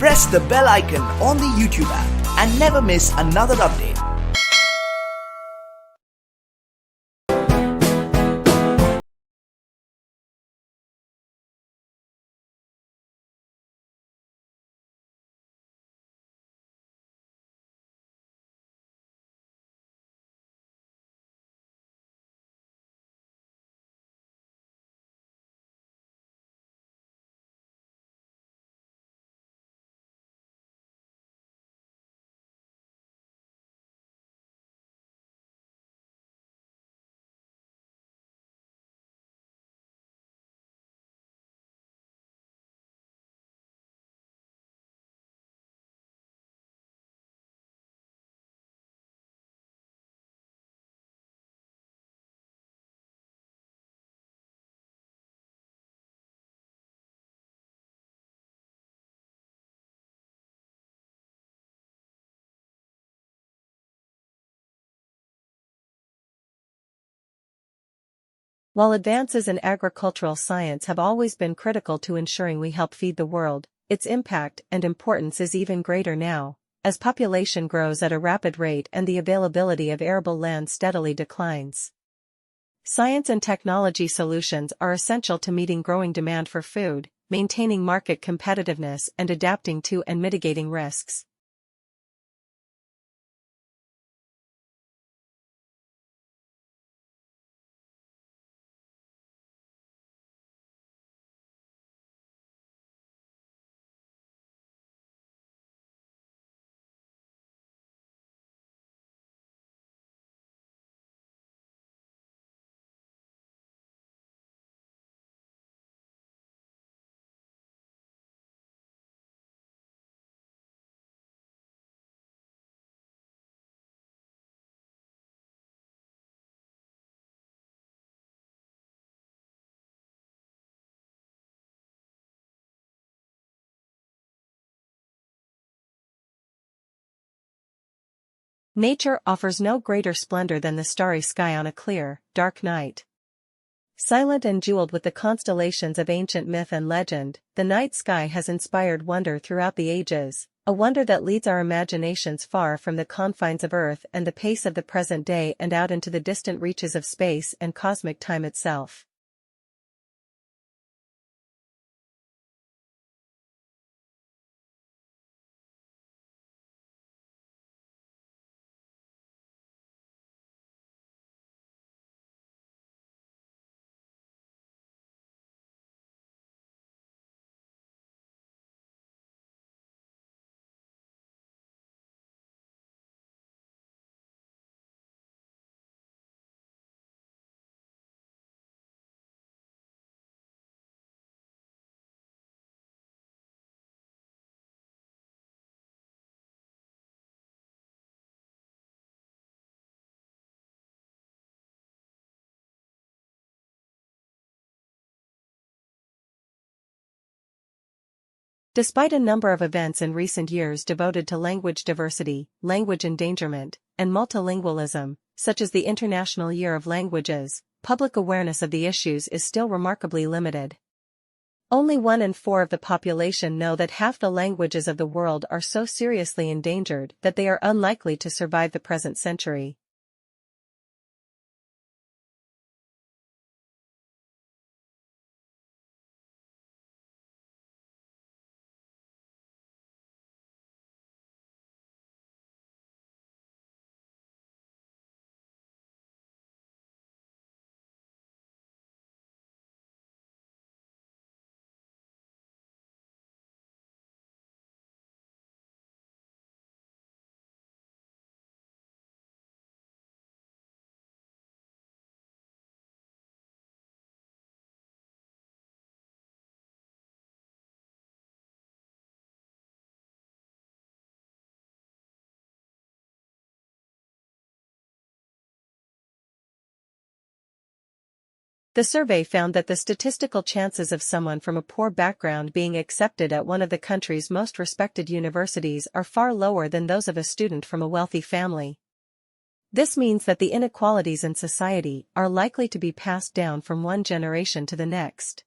press the bell icon on the YouTube app and never miss another update. While advances in agricultural science have always been critical to ensuring we help feed the world, its impact and importance is even greater now, as population grows at a rapid rate and the availability of arable land steadily declines. Science and technology solutions are essential to meeting growing demand for food, maintaining market competitiveness and adapting to and mitigating risks. Nature offers no greater splendor than the starry sky on a clear, dark night. Silent and jeweled with the constellations of ancient myth and legend, the night sky has inspired wonder throughout the ages, a wonder that leads our imaginations far from the confines of Earth and the pace of the present day and out into the distant reaches of space and cosmic time itself. Despite a number of events in recent years devoted to language diversity, language endangerment, and multilingualism, such as the International Year of Languages, public awareness of the issues is still remarkably limited. Only 1 in 4 of the population know that half the languages of the world are so seriously endangered that they are unlikely to survive the present century. The survey found that the statistical chances of someone from a poor background being accepted at one of the country's most respected universities are far lower than those of a student from a wealthy family. This means that the inequalities in society are likely to be passed down from one generation to the next.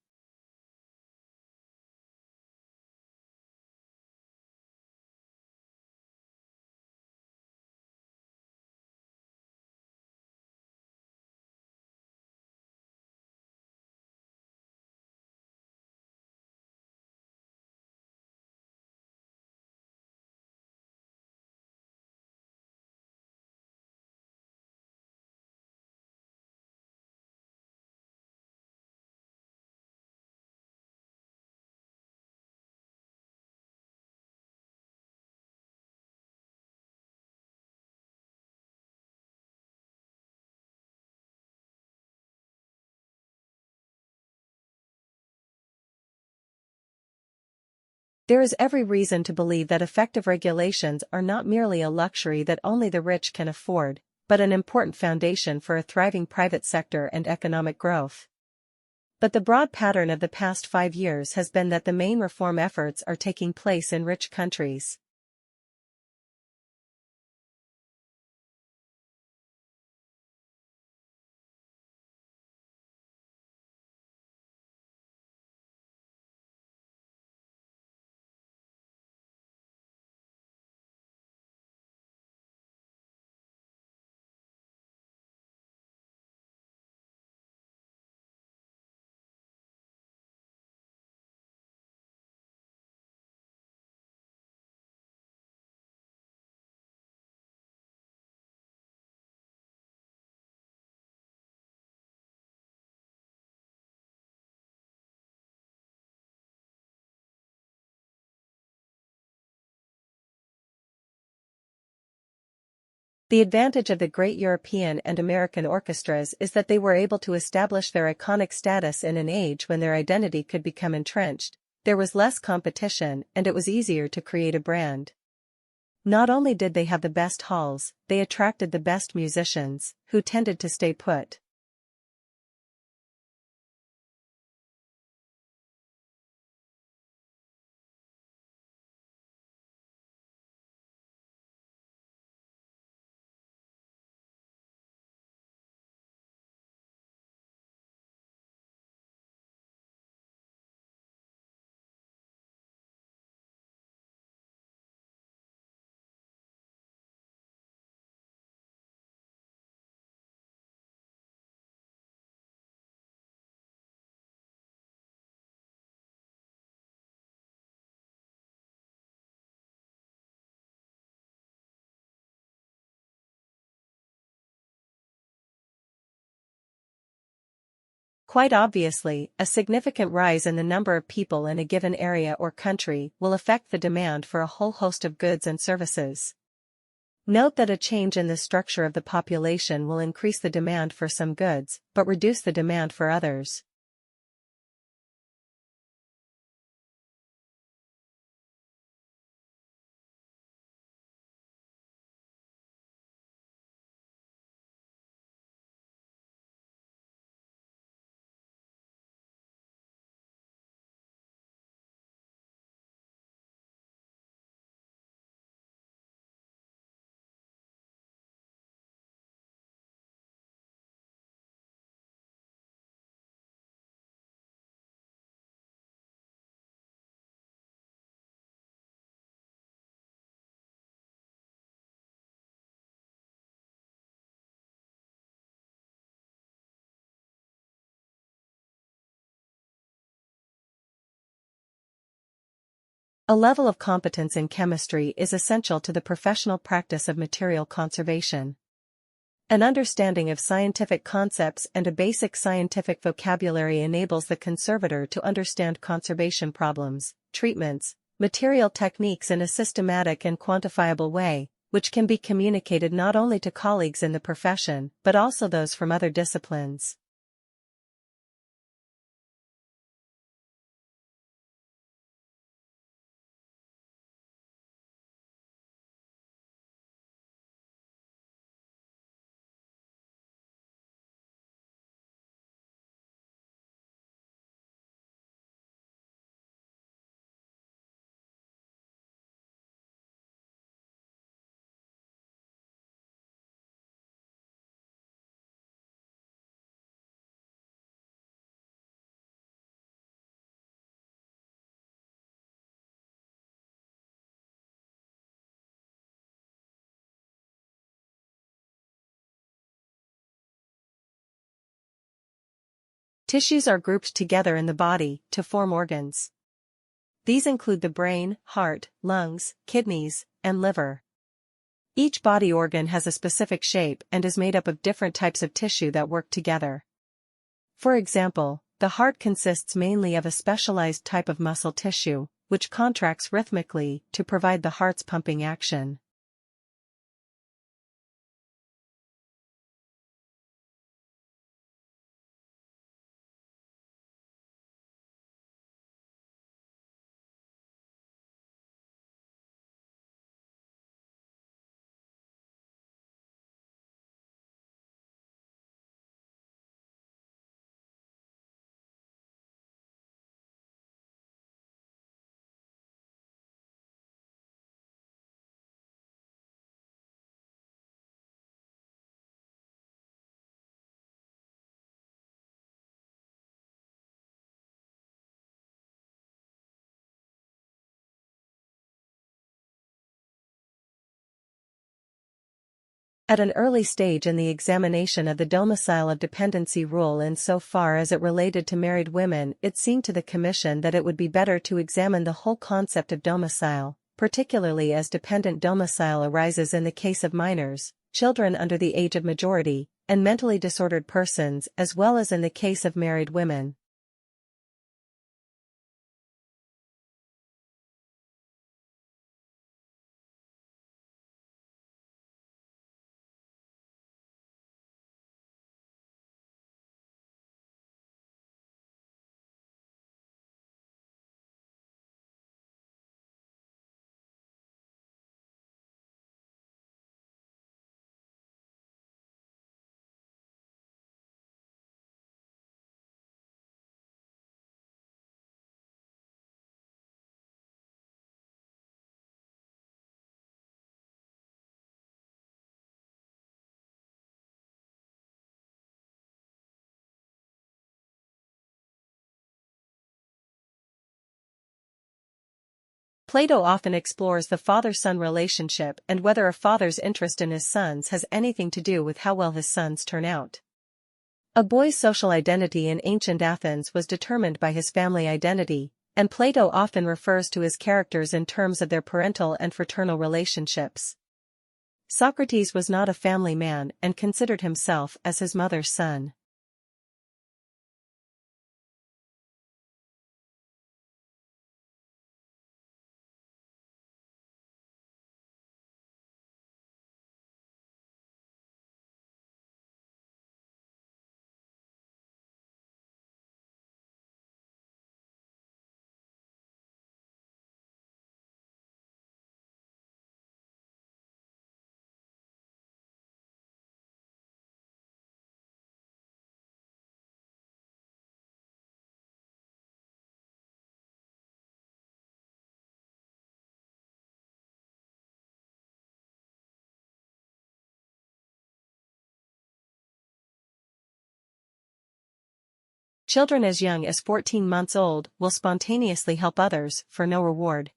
There is every reason to believe that effective regulations are not merely a luxury that only the rich can afford, but an important foundation for a thriving private sector and economic growth. But the broad pattern of the past 5 years has been that the main reform efforts are taking place in rich countries. The advantage of the great European and American orchestras is that they were able to establish their iconic status in an age when their identity could become entrenched. There was less competition and it was easier to create a brand. Not only did they have the best halls, they attracted the best musicians, who tended to stay put. Quite obviously, a significant rise in the number of people in a given area or country will affect the demand for a whole host of goods and services. Note that a change in the structure of the population will increase the demand for some goods, but reduce the demand for others. A level of competence in chemistry is essential to the professional practice of material conservation. An understanding of scientific concepts and a basic scientific vocabulary enables the conservator to understand conservation problems, treatments, material techniques in a systematic and quantifiable way, which can be communicated not only to colleagues in the profession but also those from other disciplines. Tissues are grouped together in the body to form organs. These include the brain, heart, lungs, kidneys, and liver. Each body organ has a specific shape and is made up of different types of tissue that work together. For example, the heart consists mainly of a specialized type of muscle tissue, which contracts rhythmically to provide the heart's pumping action. At an early stage in the examination of the domicile of dependency rule insofar as it related to married women, it seemed to the Commission that it would be better to examine the whole concept of domicile, particularly as dependent domicile arises in the case of minors, children under the age of majority, and mentally disordered persons as well as in the case of married women. Plato often explores the father-son relationship and whether a father's interest in his sons has anything to do with how well his sons turn out. A boy's social identity in ancient Athens was determined by his family identity, and Plato often refers to his characters in terms of their parental and fraternal relationships. Socrates was not a family man and considered himself as his mother's son. Children as young as 14 months old will spontaneously help others for no reward.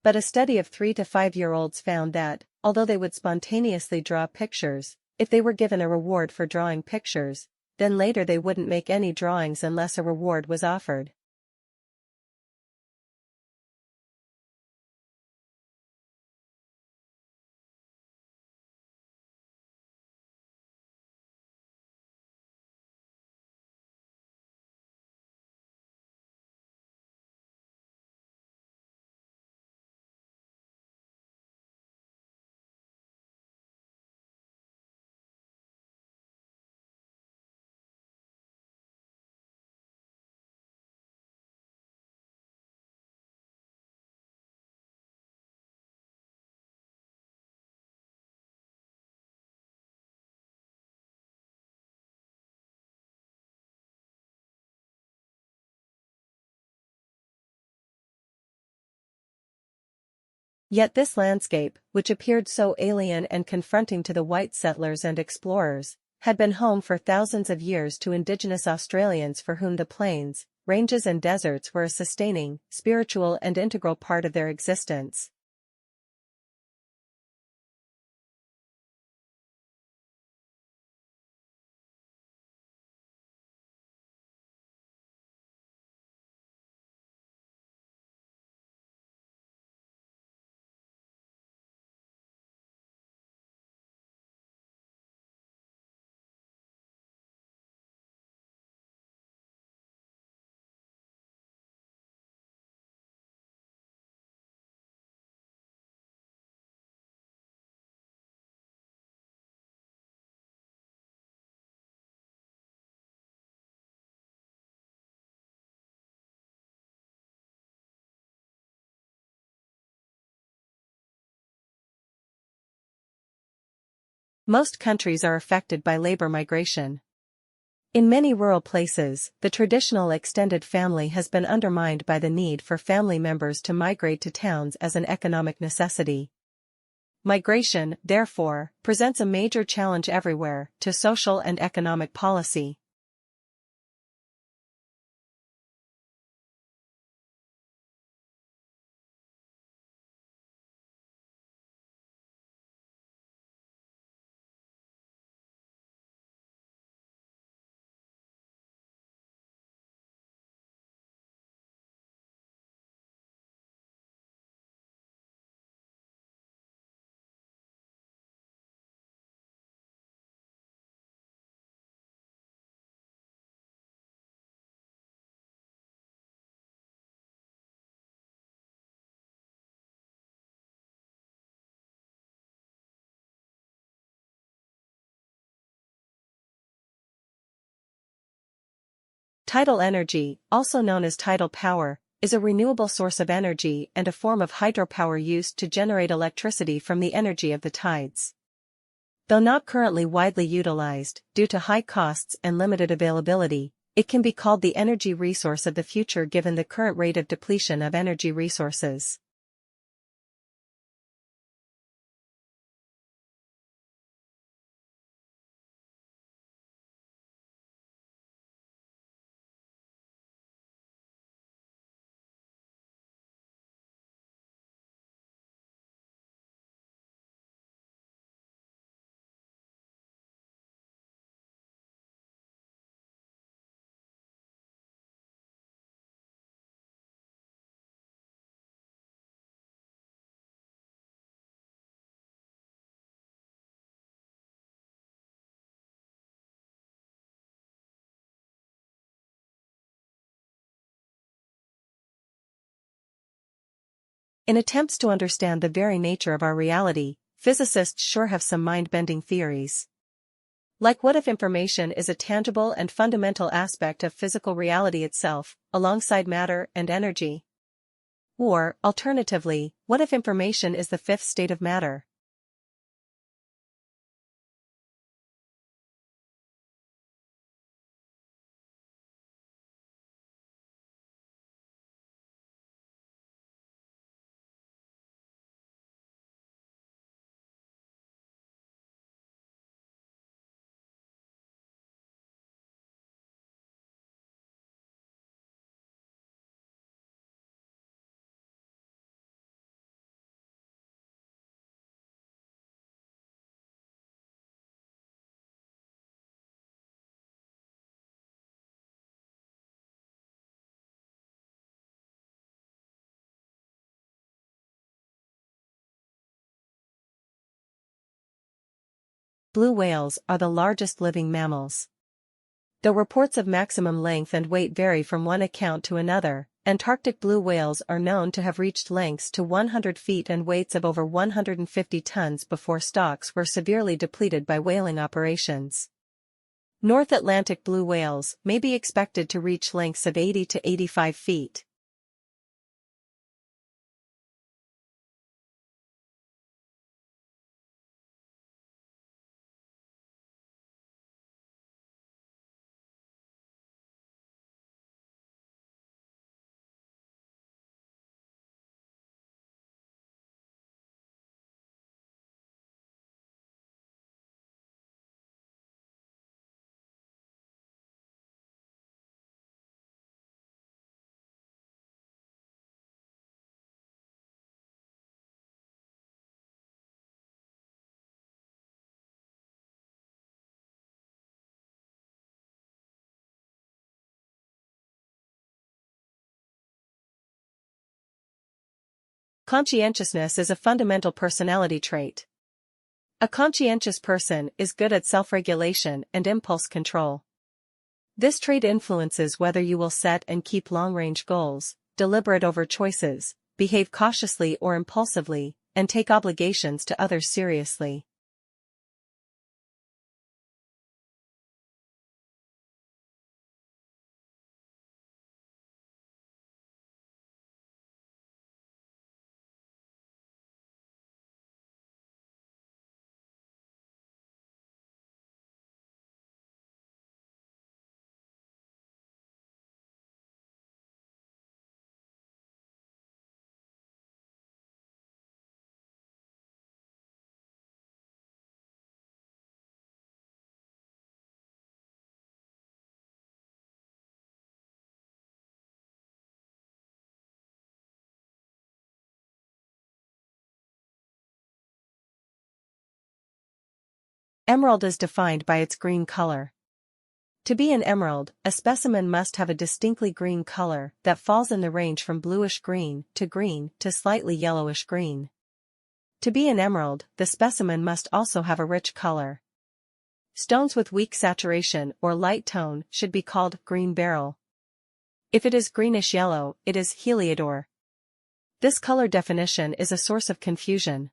But a study of 3 to 5-year-olds found that, although they would spontaneously draw pictures, if they were given a reward for drawing pictures, then later they wouldn't make any drawings unless a reward was offered. Yet this landscape, which appeared so alien and confronting to the white settlers and explorers, had been home for thousands of years to indigenous Australians for whom the plains, ranges and deserts were a sustaining, spiritual and integral part of their existence. Most countries are affected by labor migration. In many rural places, the traditional extended family has been undermined by the need for family members to migrate to towns as an economic necessity. Migration, therefore, presents a major challenge everywhere to social and economic policy. Tidal energy, also known as tidal power, is a renewable source of energy and a form of hydropower used to generate electricity from the energy of the tides. Though not currently widely utilized, due to high costs and limited availability, it can be called the energy resource of the future given the current rate of depletion of energy resources. In attempts to understand the very nature of our reality, physicists sure have some mind-bending theories. Like what if information is a tangible and fundamental aspect of physical reality itself, alongside matter and energy? Or, alternatively, what if information is the fifth state of matter? Blue whales are the largest living mammals. Though reports of maximum length and weight vary from one account to another, Antarctic blue whales are known to have reached lengths to 100 feet and weights of over 150 tons before stocks were severely depleted by whaling operations. North Atlantic blue whales may be expected to reach lengths of 80 to 85 feet. Conscientiousness is a fundamental personality trait. A conscientious person is good at self-regulation and impulse control. This trait influences whether you will set and keep long-range goals, deliberate over choices, behave cautiously or impulsively, and take obligations to others seriously. Emerald is defined by its green color. To be an emerald, a specimen must have a distinctly green color that falls in the range from bluish-green to slightly yellowish-green. To be an emerald, the specimen must also have a rich color. Stones with weak saturation or light tone should be called green beryl. If it is greenish-yellow, it is heliodor. This color definition is a source of confusion.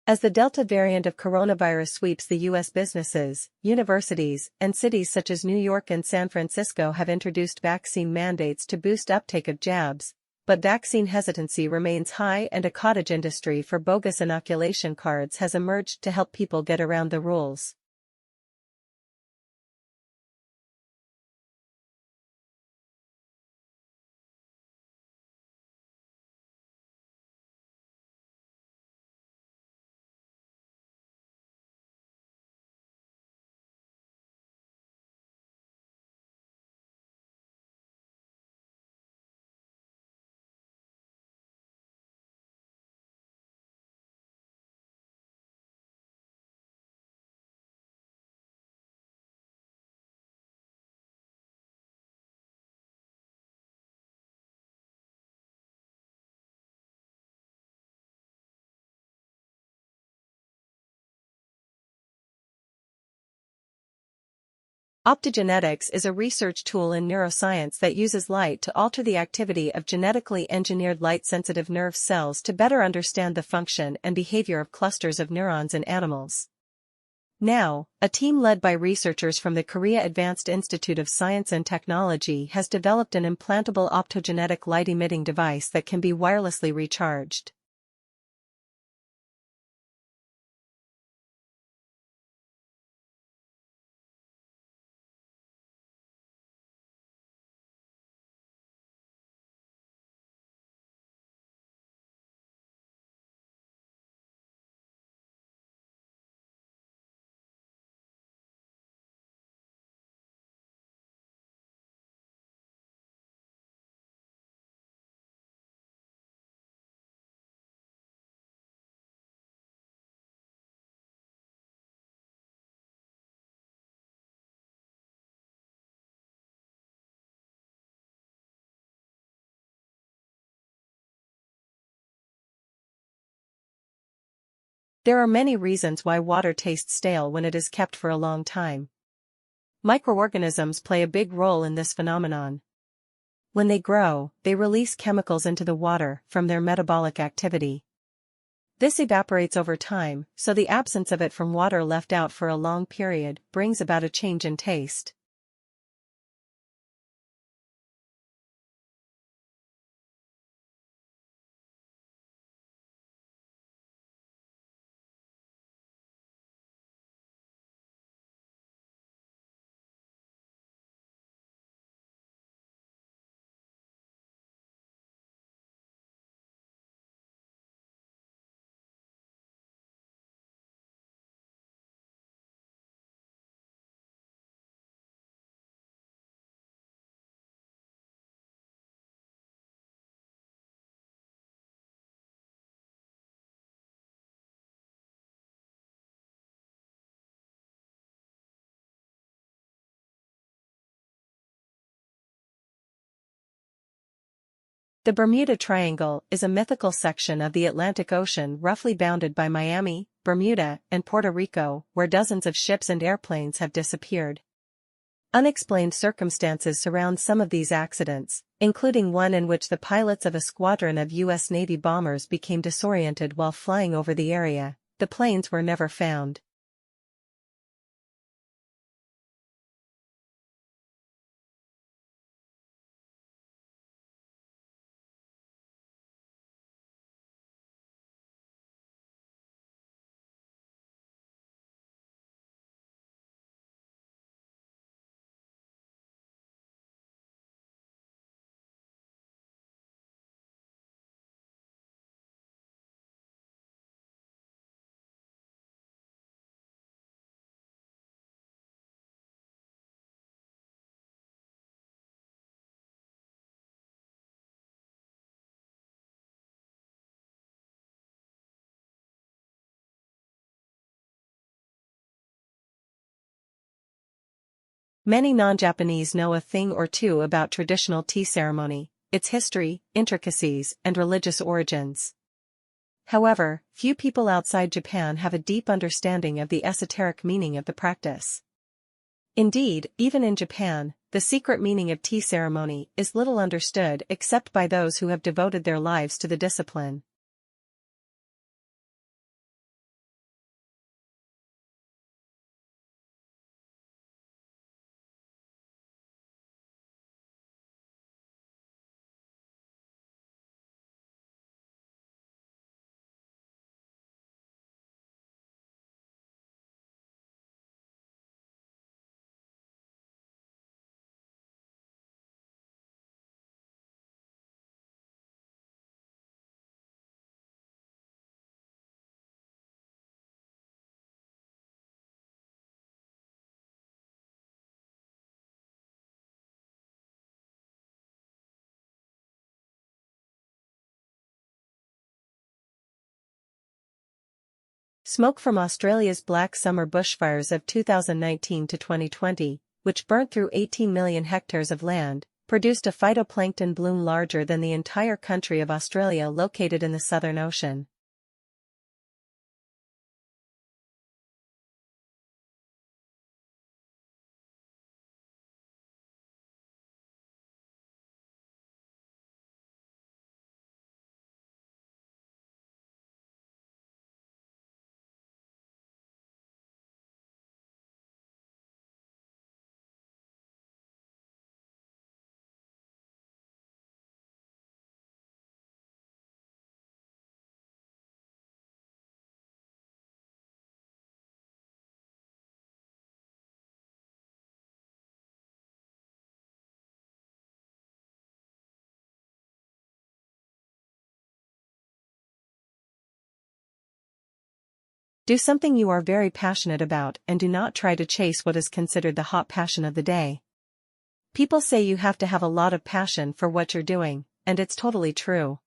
As the Delta variant of coronavirus sweeps the U.S., businesses, universities, and cities such as New York and San Francisco have introduced vaccine mandates to boost uptake of jabs, but vaccine hesitancy remains high and a cottage industry for bogus inoculation cards has emerged to help people get around the rules. Optogenetics is a research tool in neuroscience that uses light to alter the activity of genetically engineered light-sensitive nerve cells to better understand the function and behavior of clusters of neurons in animals. Now, a team led by researchers from the Korea Advanced Institute of Science and Technology has developed an implantable optogenetic light-emitting device that can be wirelessly recharged. There are many reasons why water tastes stale when it is kept for a long time. Microorganisms play a big role in this phenomenon. When they grow, they release chemicals into the water from their metabolic activity. This evaporates over time, so the absence of it from water left out for a long period brings about a change in taste. The Bermuda Triangle is a mythical section of the Atlantic Ocean roughly bounded by Miami, Bermuda, and Puerto Rico, where dozens of ships and airplanes have disappeared. Unexplained circumstances surround some of these accidents, including one in which the pilots of a squadron of U.S. Navy bombers became disoriented while flying over the area. The planes were never found. Many non-Japanese know a thing or two about traditional tea ceremony, its history, intricacies, and religious origins. However, few people outside Japan have a deep understanding of the esoteric meaning of the practice. Indeed, even in Japan, the secret meaning of tea ceremony is little understood except by those who have devoted their lives to the discipline. Smoke from Australia's Black Summer bushfires of 2019 to 2020, which burnt through 18 million hectares of land, produced a phytoplankton bloom larger than the entire country of Australia located in the Southern Ocean. Do something you are very passionate about and do not try to chase what is considered the hot passion of the day. People say you have to have a lot of passion for what you're doing, and it's totally true.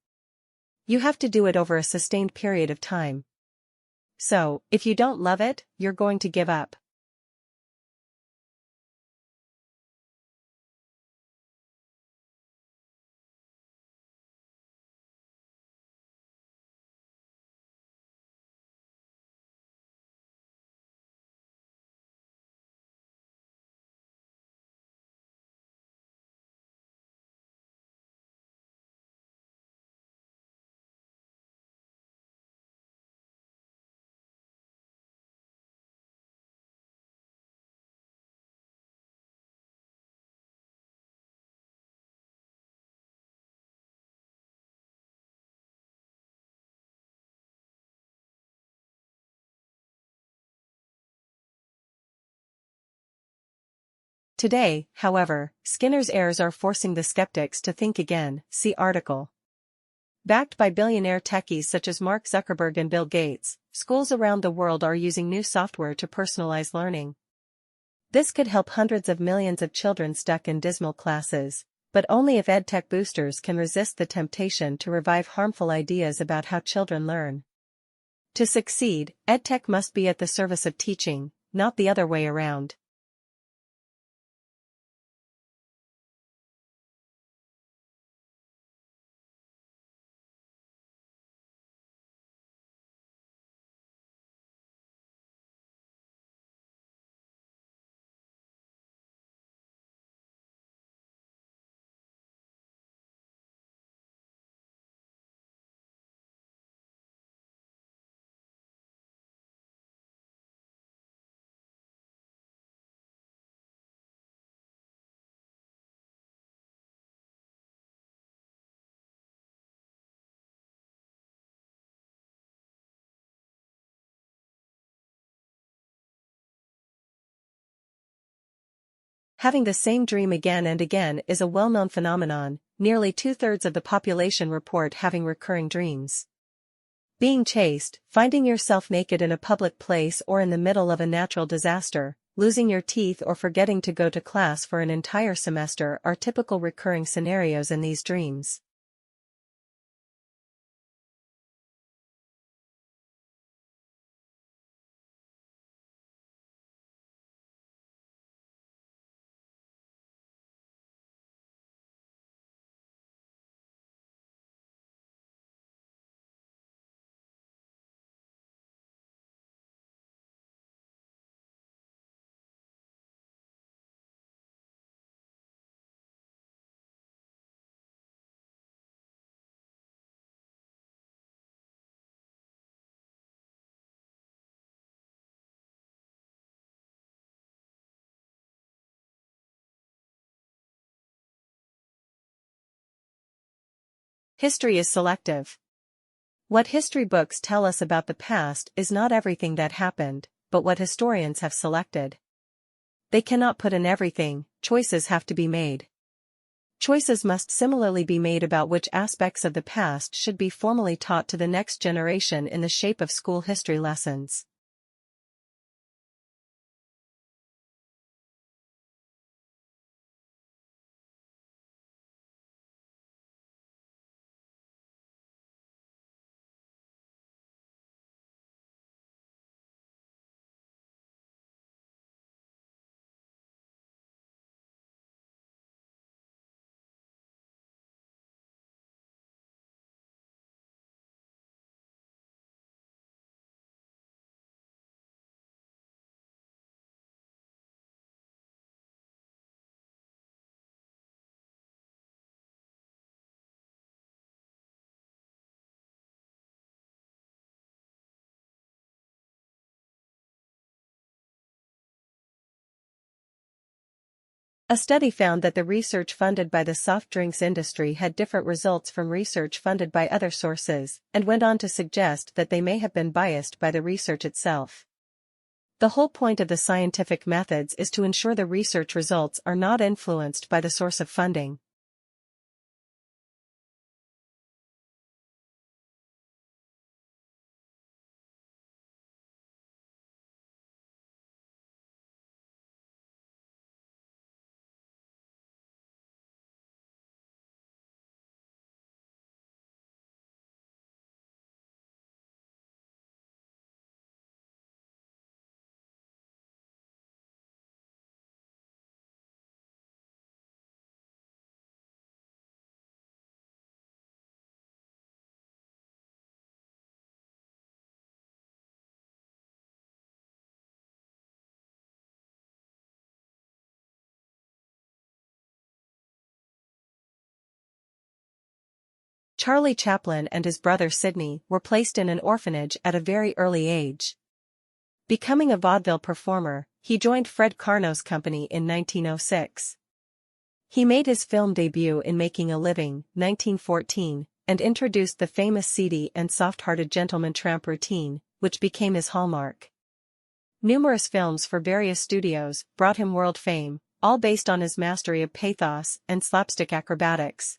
You have to do it over a sustained period of time. So, if you don't love it, you're going to give up. Today, however, Skinner's errors are forcing the skeptics to think again. See article. Backed by billionaire techies such as Mark Zuckerberg and Bill Gates, schools around the world are using new software to personalize learning. This could help hundreds of millions of children stuck in dismal classes, but only if edtech boosters can resist the temptation to revive harmful ideas about how children learn. To succeed, edtech must be at the service of teaching, not the other way around. Having the same dream again and again is a well-known phenomenon. Nearly two-thirds of the population report having recurring dreams. Being chased, finding yourself naked in a public place or in the middle of a natural disaster, losing your teeth or forgetting to go to class for an entire semester are typical recurring scenarios in these dreams. History is selective. What history books tell us about the past is not everything that happened, but what historians have selected. They cannot put in everything, choices have to be made. Choices must similarly be made about which aspects of the past should be formally taught to the next generation in the shape of school history lessons. A study found that the research funded by the soft drinks industry had different results from research funded by other sources, and went on to suggest that they may have been biased by the research itself. The whole point of the scientific methods is to ensure the research results are not influenced by the source of funding. Charlie Chaplin and his brother Sidney were placed in an orphanage at a very early age. Becoming a vaudeville performer, he joined Fred Karno's company in 1906. He made his film debut in Making a Living, 1914, and introduced the famous seedy and soft-hearted gentleman tramp routine, which became his hallmark. Numerous films for various studios brought him world fame, all based on his mastery of pathos and slapstick acrobatics.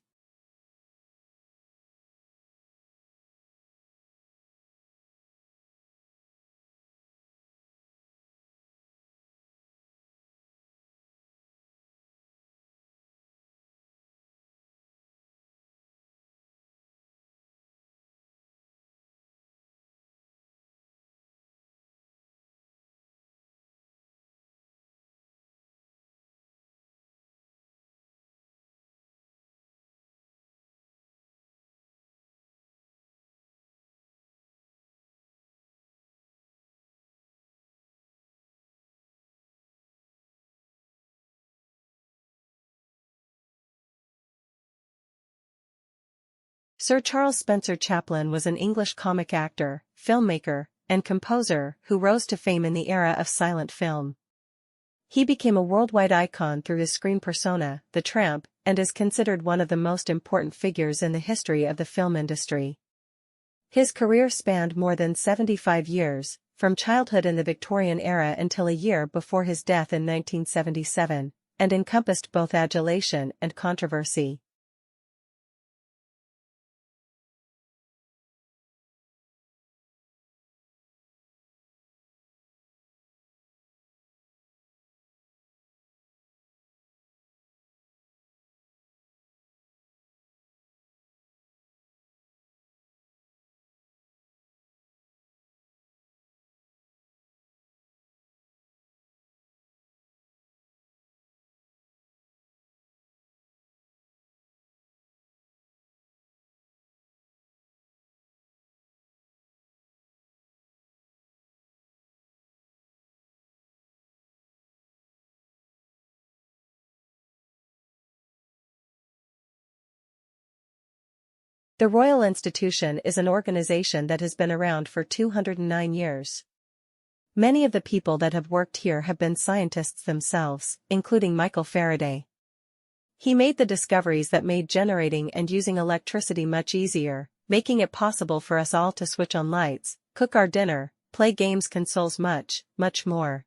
Sir Charles Spencer Chaplin was an English comic actor, filmmaker, and composer who rose to fame in the era of silent film. He became a worldwide icon through his screen persona, the Tramp, and is considered one of the most important figures in the history of the film industry. His career spanned more than 75 years, from childhood in the Victorian era until a year before his death in 1977, and encompassed both adulation and controversy. The Royal Institution is an organization that has been around for 209 years. Many of the people that have worked here have been scientists themselves, including Michael Faraday. He made the discoveries that made generating and using electricity much easier, making it possible for us all to switch on lights, cook our dinner, play games, consoles, much, much more.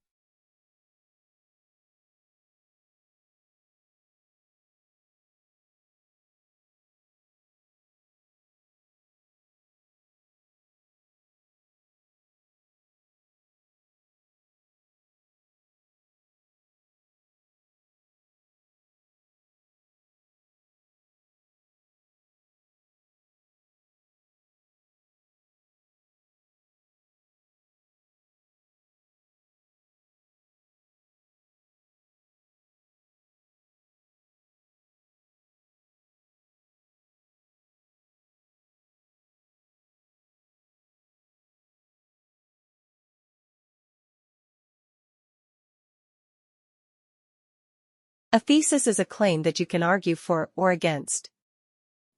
A thesis is a claim that you can argue for or against.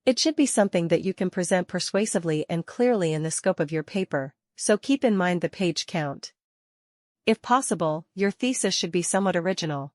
It should be something that you can present persuasively and clearly in the scope of your paper, so keep in mind the page count. If possible, your thesis should be somewhat original.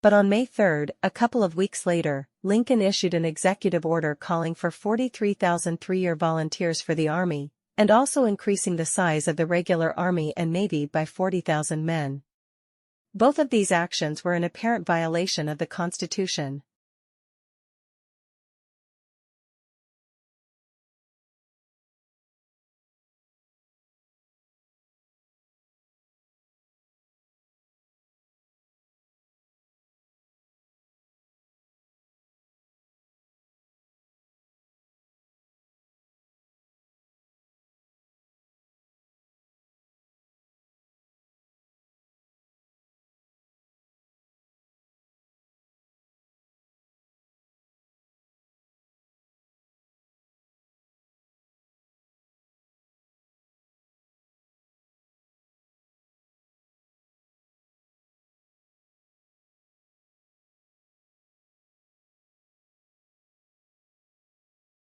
But on May 3, a couple of weeks later, Lincoln issued an executive order calling for 43,000 three-year volunteers for the Army, and also increasing the size of the regular Army and Navy by 40,000 men. Both of these actions were an apparent violation of the Constitution.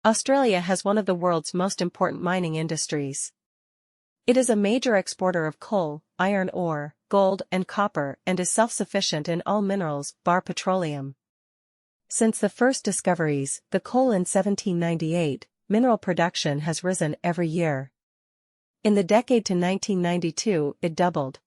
Australia has one of the world's most important mining industries. It is a major exporter of coal, iron ore, gold and copper and is self-sufficient in all minerals bar petroleum. Since the first discoveries, the coal in 1798, mineral production has risen every year. In the decade to 1992, it doubled.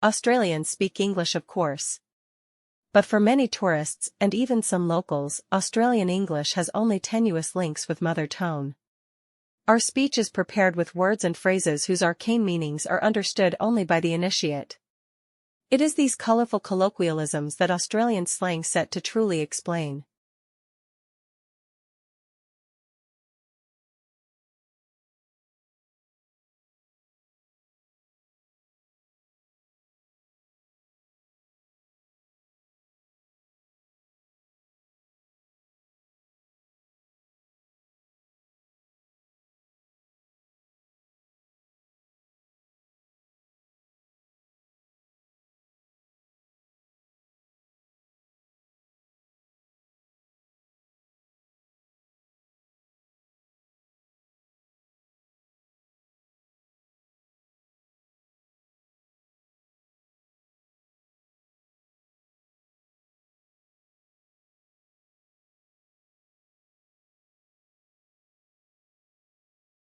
Australians speak English, of course. But for many tourists and even some locals, Australian English has only tenuous links with mother tongue. Our speech is prepared with words and phrases whose arcane meanings are understood only by the initiate. It is these colourful colloquialisms that Australian slang set to truly explain.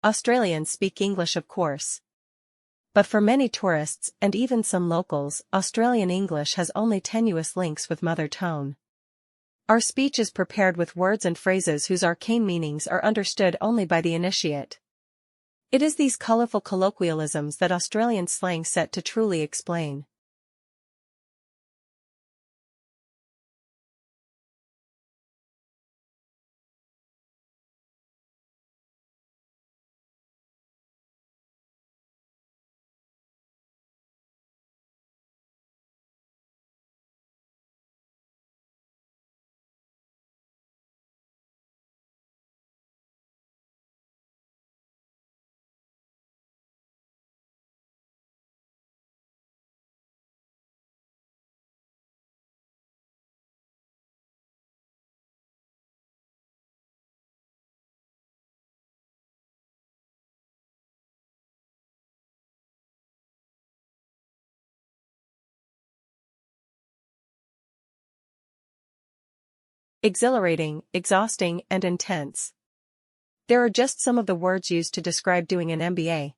Australians speak English, of course. But for many tourists and even some locals, Australian English has only tenuous links with mother tongue. Our speech is prepared with words and phrases whose arcane meanings are understood only by the initiate. It is these colourful colloquialisms that Australian slang set to truly explain. Exhilarating, exhausting, and intense. There are just some of the words used to describe doing an MBA.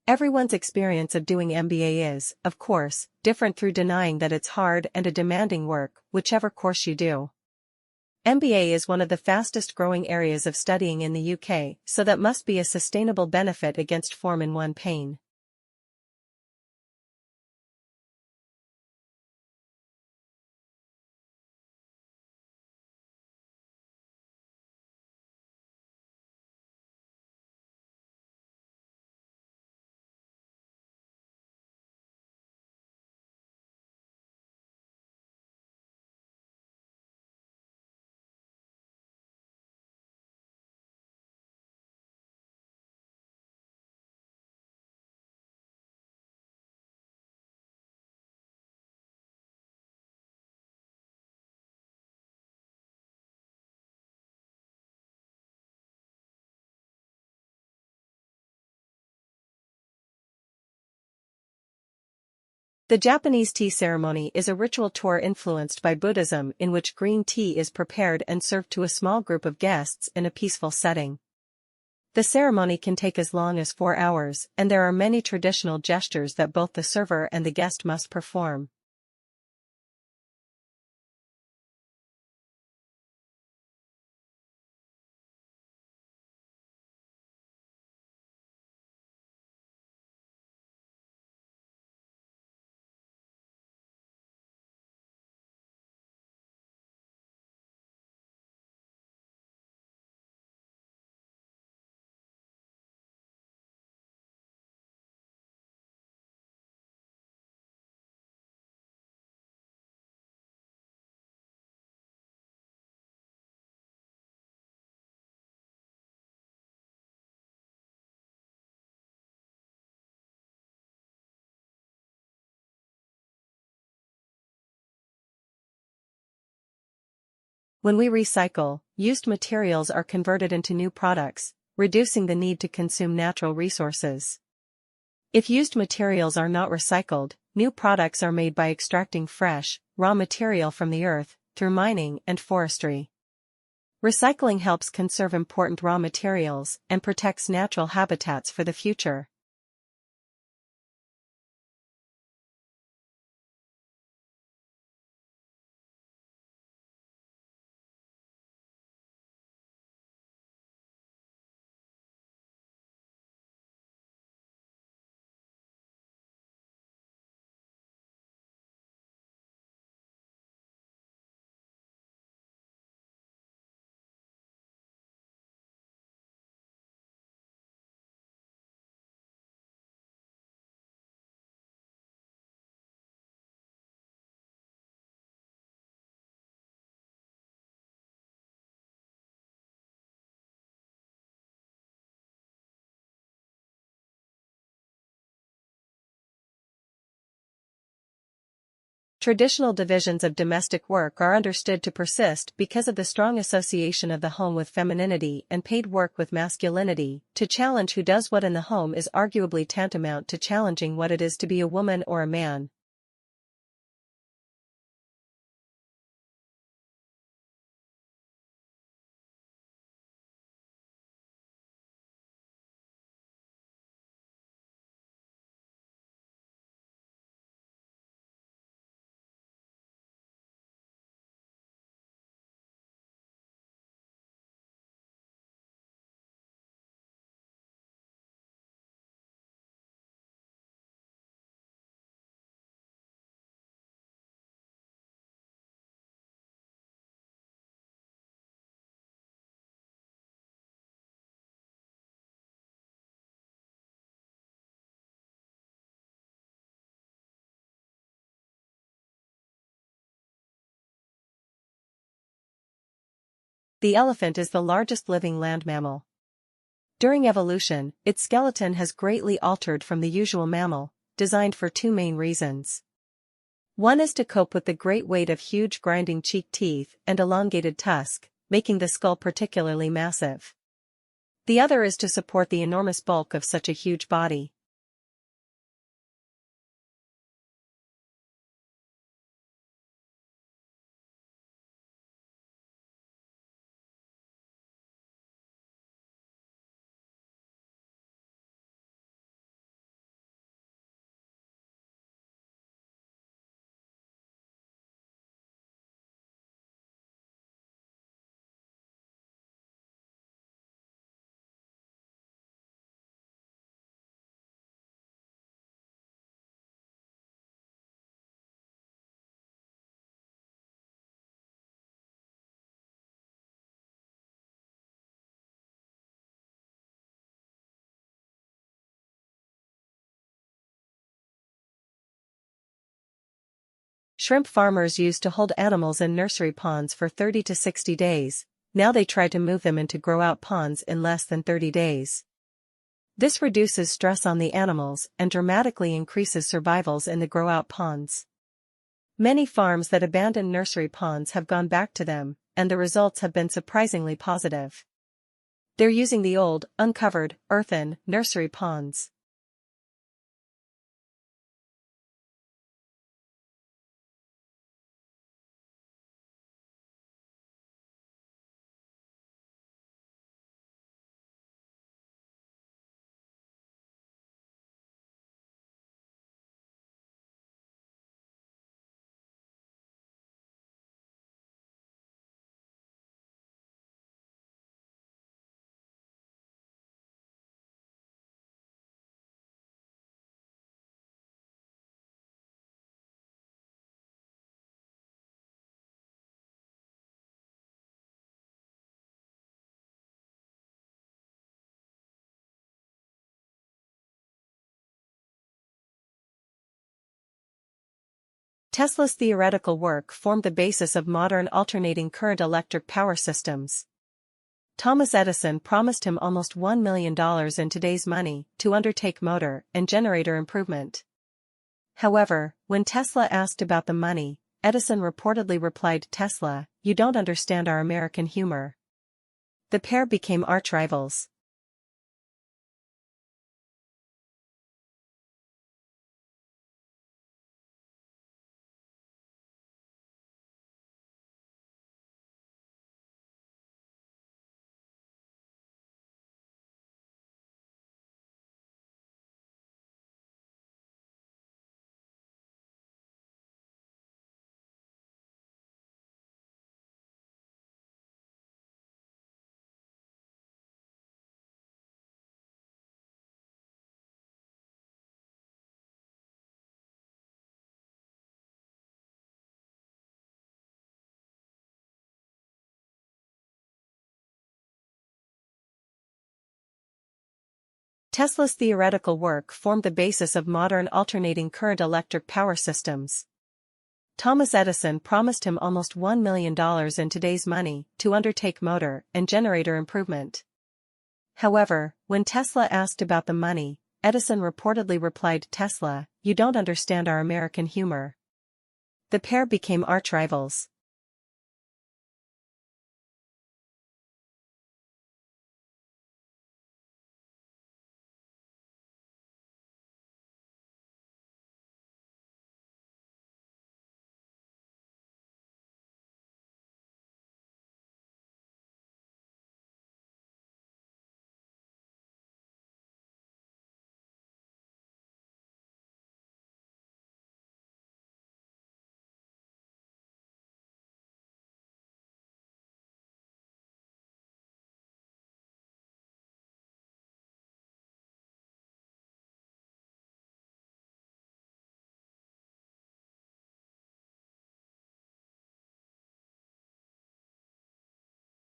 Everyone's experience of doing MBA is, of course, different through denying that it's hard and a demanding work, whichever course you do. MBA is one of the fastest growing areas of studying in the UK, so that must be a sustainable benefit against form in one pain. The Japanese tea ceremony is a ritual tour influenced by Buddhism in which green tea is prepared and served to a small group of guests in a peaceful setting. The ceremony can take as long as 4 hours, and there are many traditional gestures that both the server and the guest must perform. When we recycle, used materials are converted into new products, reducing the need to consume natural resources. If used materials are not recycled, new products are made by extracting fresh, raw material from the earth, through mining and forestry. Recycling helps conserve important raw materials and protects natural habitats for the future. Traditional divisions of domestic work are understood to persist because of the strong association of the home with femininity and paid work with masculinity. To challenge who does what in the home is arguably tantamount to challenging what it is to be a woman or a man. The elephant is the largest living land mammal. During evolution, its skeleton has greatly altered from the usual mammal, designed for 2 main reasons. One is to cope with the great weight of huge grinding cheek teeth and elongated tusk, making the skull particularly massive. The other is to support the enormous bulk of such a huge body. Shrimp farmers used to hold animals in nursery ponds for 30 to 60 days, now they try to move them into grow-out ponds in less than 30 days. This reduces stress on the animals and dramatically increases survivals in the grow-out ponds. Many farms that abandon nursery ponds have gone back to them, and the results have been surprisingly positive. They're using the old, uncovered, earthen, nursery ponds. Tesla's theoretical work formed the basis of modern alternating current electric power systems. Thomas Edison promised him almost $1 million in today's money to undertake motor and generator improvement. However, when Tesla asked about the money, Edison reportedly replied, "Tesla, you don't understand our American humor." The pair became arch rivals. Tesla's theoretical work formed the basis of modern alternating current electric power systems. Thomas Edison promised him almost $1 million in today's money to undertake motor and generator improvement. However, when Tesla asked about the money, Edison reportedly replied, "Tesla, you don't understand our American humor." The pair became arch rivals.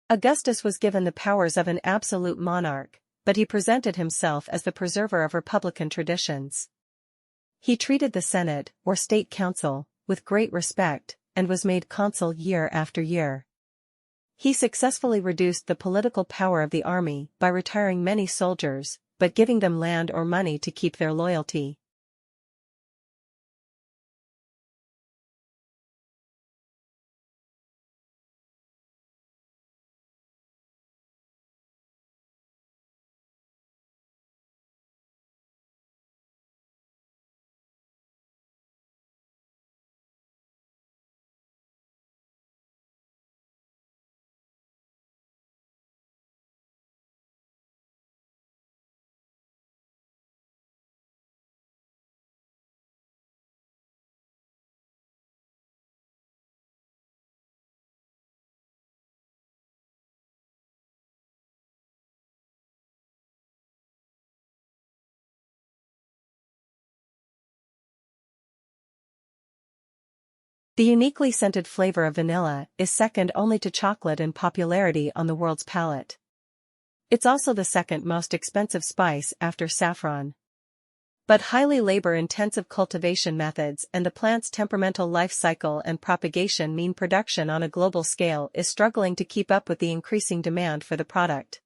Augustus was given the powers of an absolute monarch, but he presented himself as the preserver of republican traditions. He treated the Senate, or State Council, with great respect, and was made consul year after year. He successfully reduced the political power of the army by retiring many soldiers, but giving them land or money to keep their loyalty. The uniquely scented flavor of vanilla is second only to chocolate in popularity on the world's palate. It's also the second most expensive spice after saffron. But highly labor-intensive cultivation methods and the plant's temperamental life cycle and propagation mean production on a global scale is struggling to keep up with the increasing demand for the product.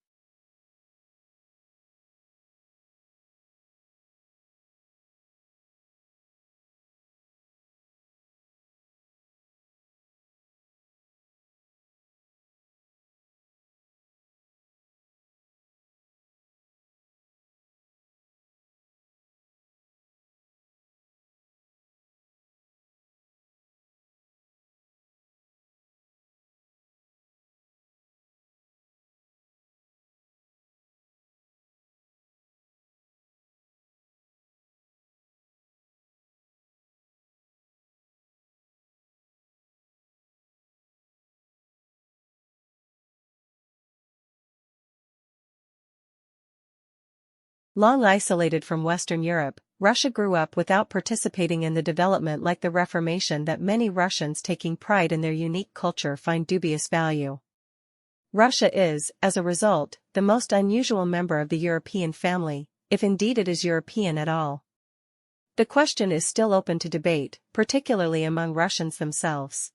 Long isolated from Western Europe, Russia grew up without participating in the development like the Reformation that many Russians taking pride in their unique culture find dubious value. Russia is, as a result, the most unusual member of the European family, if indeed it is European at all. The question is still open to debate, particularly among Russians themselves.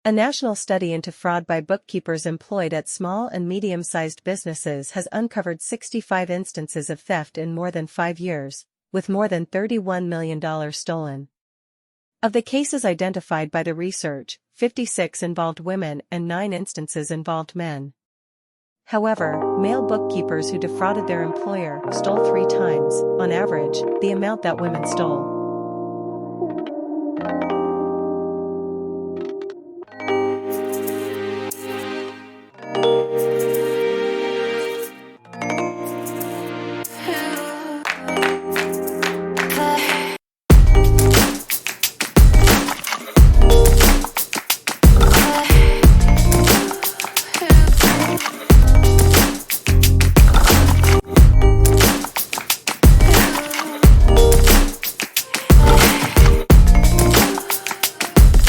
A national study into fraud by bookkeepers employed at small and medium-sized businesses has uncovered 65 instances of theft in more than 5 years, with more than $31 million stolen. Of the cases identified by the research, 56 involved women and 9 instances involved men. However, male bookkeepers who defrauded their employer stole 3 times, on average, the amount that women stole.